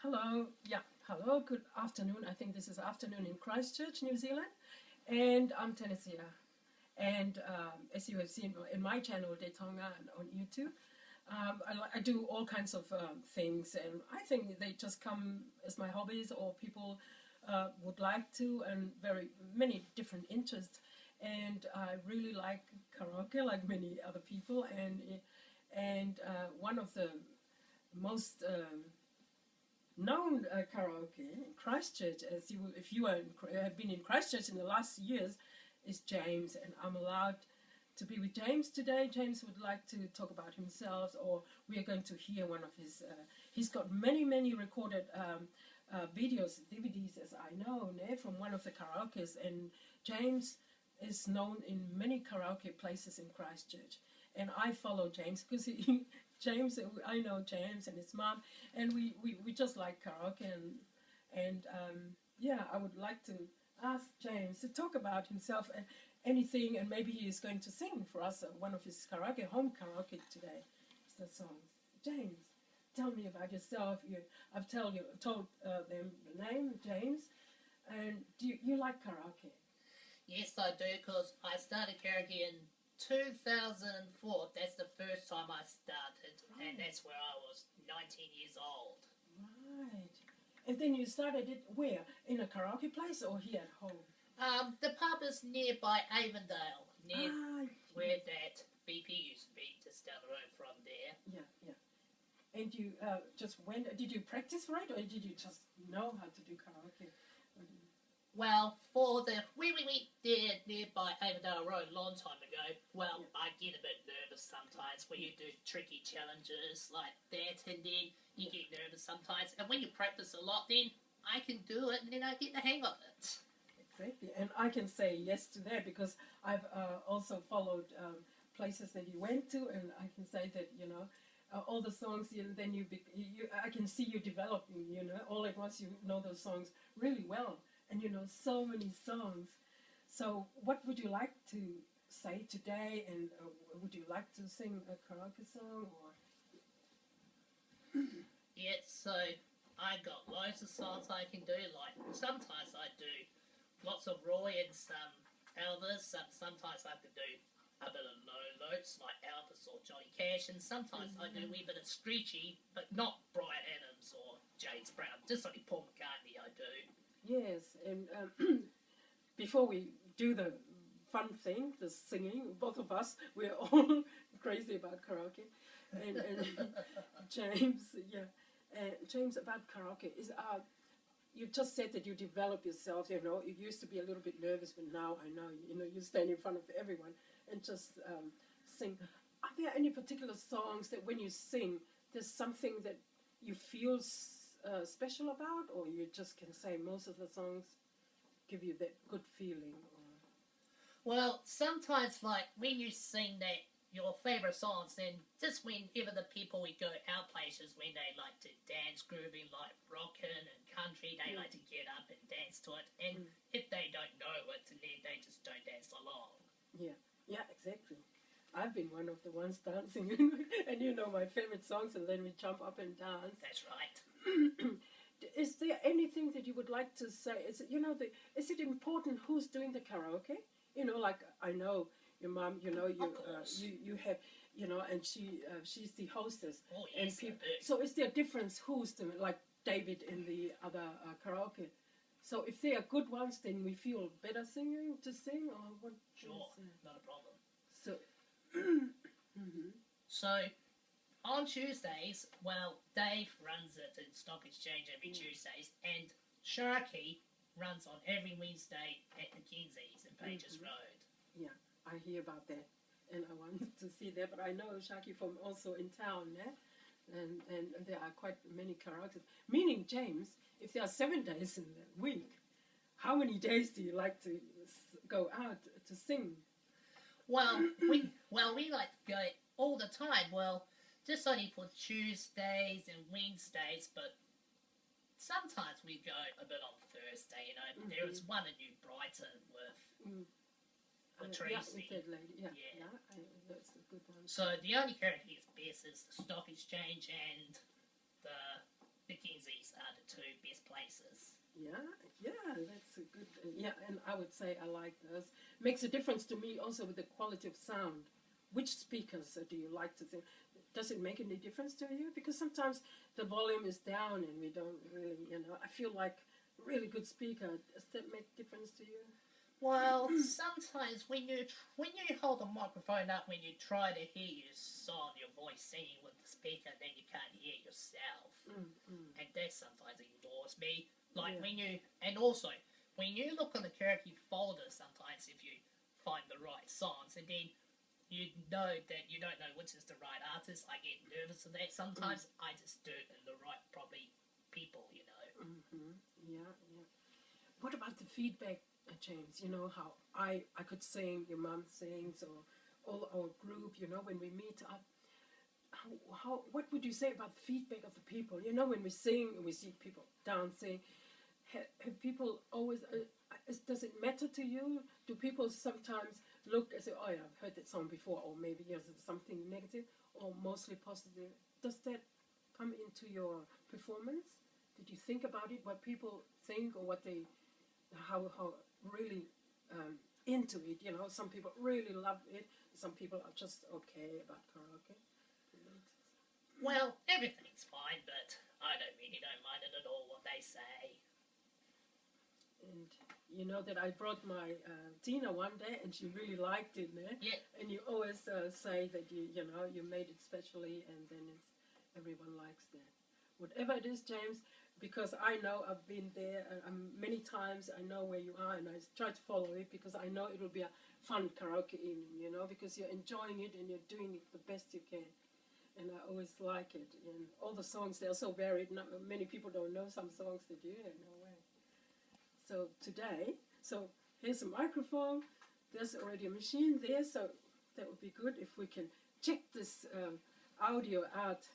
Hello, yeah, hello, good afternoon. I think this is afternoon in Christchurch, New Zealand. And I'm Tenisia. And as you have seen in my channel, Tonga, and on YouTube, I do all kinds of things. And I think they just come as my hobbies, or people would like to, and very many different interests. And I really like karaoke, like many other people. And one of the most known karaoke in Christchurch, as you will, if you have been in Christchurch in the last years, is James, and I'm allowed to be with James today. James would like to talk about himself, or we are going to hear one of his. He's got many recorded videos, DVDs, as I know, from one of the karaokes, and James is known in many karaoke places in Christchurch, and I follow James because James, I know James and his mom, and we just like karaoke, and yeah, I would like to ask James to talk about himself and anything, and maybe he is going to sing for us one of his home karaoke today. It's the songs. James, tell me about yourself. I've told them the name, James, and do you like karaoke? Yes, I do, because I started karaoke in 2004. That's the first time I started, right. And that's where I was 19 years old. Right. And then you started it where? In a karaoke place or here at home? The pub is nearby Avondale, near where that BP used to be, just down the road from there. Yeah. And you just went, did you practice for it, or did you just know how to do karaoke? Well, we did nearby Avondale Road a long time ago. Well, yeah. I get a bit nervous sometimes when you do tricky challenges like that, and then you get nervous sometimes. And when you practice a lot, then I can do it, and then I get the hang of it. Exactly, and I can say yes to that because I've also followed places that you went to, and I can say that all the songs. Then I can see you developing. All at once you know those songs really well. And so many songs. So what would you like to say today? And would you like to sing a karaoke song? Or? Yeah, so I got loads of songs I can do. Like sometimes I do lots of Roy and some Elvis. Sometimes I can do a bit of low notes like Elvis or Johnny Cash. And sometimes I do a wee bit of screechy, but not Bryan Adams or James Brown. Just like Paul McCartney I do. Yes, and before we do the fun thing, the singing, both of us, we're all crazy about karaoke. And James, James, about karaoke, you just said that you develop yourself, you used to be a little bit nervous, but now I know, you stand in front of everyone and just sing. Are there any particular songs that when you sing, there's something that you feel special about, or you just can say most of the songs give you that good feeling? Or? Well, sometimes like when you sing your favourite songs, then just whenever the people we go out places when they like to dance grooving like rockin' and country, they like to get up and dance to it, and if they don't know it, then they just don't dance along. Yeah, exactly. I've been one of the ones dancing and my favorite songs, and then we jump up and dance. That's right. Is there anything that you would like to say? Is it, is it important who's doing the karaoke? Like I know your mom. You have, and she's the hostess. Oh yes. And so is there a difference who's doing, like David in the other karaoke? So if they are good ones, then we feel better singing to sing, or what? Sure, not a problem. So. So. On Tuesdays, Dave runs it in Stock Exchange every Tuesdays, and Sharky runs on every Wednesday at McKenzies in Pages Road. Yeah, I hear about that, and I wanted to see that, but I know Sharky from also in town, and there are quite many karaoke. Meaning, James, if there are 7 days in the week, how many days do you like to go out to sing? Well, we like to go all the time. Well, just only for Tuesdays and Wednesdays, but sometimes we go a bit on Thursday, There is one in New Brighton with Tracy. Yeah, with that lady. Yeah, that's a good one. So the only karaoke is best is the Stock Exchange and the McKenzies are the voices. Yeah, that's a good. Yeah, and I would say I like those. Makes a difference to me also with the quality of sound. Which speakers do you like to sing? Does it make any difference to you? Because sometimes the volume is down and we don't really, I feel like a really good speaker. Does that make difference to you? Well, sometimes when you hold the microphone up, when you try to hear your song, your voice singing with the speaker, then you can't hear yourself, and that sometimes ignores me. Like and also when you look on the karaoke folder, sometimes if you find the right songs, and then you know that you don't know which is the right artist, I get nervous of that. Sometimes I just do it in the right, probably people, Yeah. What about the feedback, James? You know how I could sing, your mum sings, or all our group. When we meet up, what would you say about the feedback of the people? When we sing and we see people dancing, have people always? Does it matter to you? Do people sometimes look and say, "Oh, yeah, I've heard that song before," or maybe yes, something negative, or mostly positive? Does that come into your performance? Did you think about it? What people think, or what they, how really into it? Some people really love it. Some people are just okay about karaoke. Well, everything's fine, but I don't mind it at all what they say. And you know that I brought my Tina one day, and she really liked it, né? Yeah. And you always say that you made it specially, and then everyone likes that. Whatever it is, James, because I know I've been there many times. I know where you are, and I try to follow it because I know it will be a fun karaoke evening. Because you're enjoying it and you're doing it the best you can. And I always like it. And all the songs, they're so varied. Not many people don't know some songs that you know. So today, here's a microphone, there's already a machine there, so that would be good if we can check this audio out